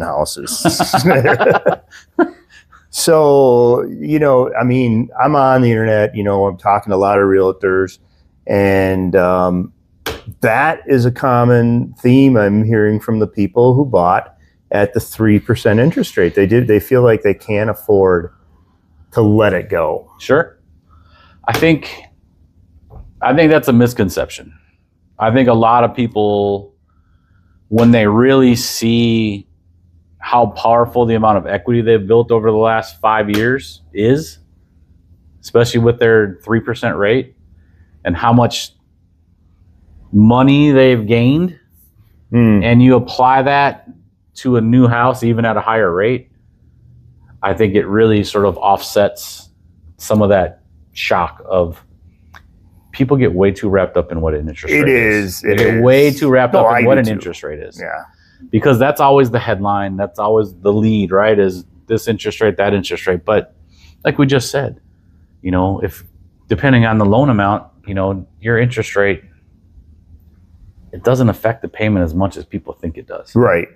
houses. So, I mean, I'm on the internet, I'm talking to a lot of realtors, and that is a common theme I'm hearing from the people who bought at the 3% interest rate. They feel like they can't afford to let it go. Sure. I think that's a misconception. I think a lot of people, when they really see how powerful the amount of equity they've built over the last 5 years is, especially with their 3% rate, and how much money they've gained, and you apply that to a new house, even at a higher rate, I think it really sort of offsets some of that shock of people get way too wrapped up in what an interest rate is. They get way too wrapped up in what an interest rate is. Yeah. Because that's always the headline. That's always the lead, right? Is this interest rate, that interest rate. But like we just said, if depending on the loan amount, your interest rate, it doesn't affect the payment as much as people think it does. Right.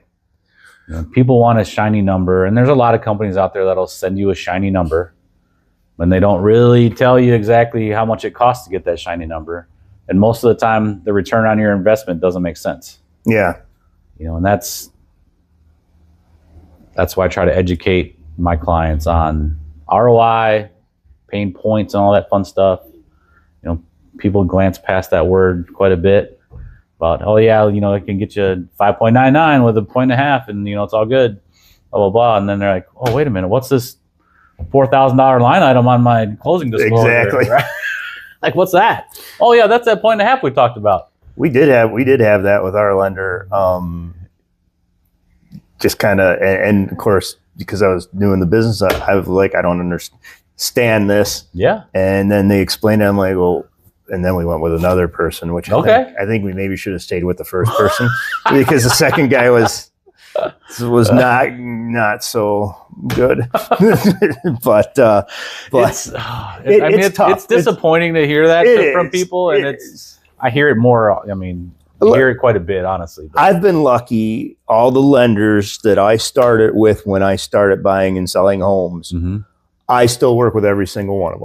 People want a shiny number, and there's a lot of companies out there that'll send you a shiny number, and they don't really tell you exactly how much it costs to get that shiny number. And most of the time, the return on your investment doesn't make sense. Yeah. And that's why I try to educate my clients on ROI, pain points, and all that fun stuff. People glance past that word quite a bit about, oh yeah, it can get you 5.99 with a 1.5, and it's all good, blah blah blah. And then they're like, oh wait a minute, what's this $4,000 line item on my closing disclosure? Exactly. Right? Like, what's that? Oh yeah, that's that 1.5 we talked about. We did have that with our lender. Just kind of, and of course, because I was new in the business, I was like, I don't understand this. Yeah. And then they explained it. I'm like, well, and then we went with another person, which I think we maybe should have stayed with the first person because the second guy was not so good. but it's tough. It's disappointing to hear that from people, and I hear it more. I mean, I hear it quite a bit, honestly. But I've been lucky. All the lenders that I started with when I started buying and selling homes, I still work with every single one of them.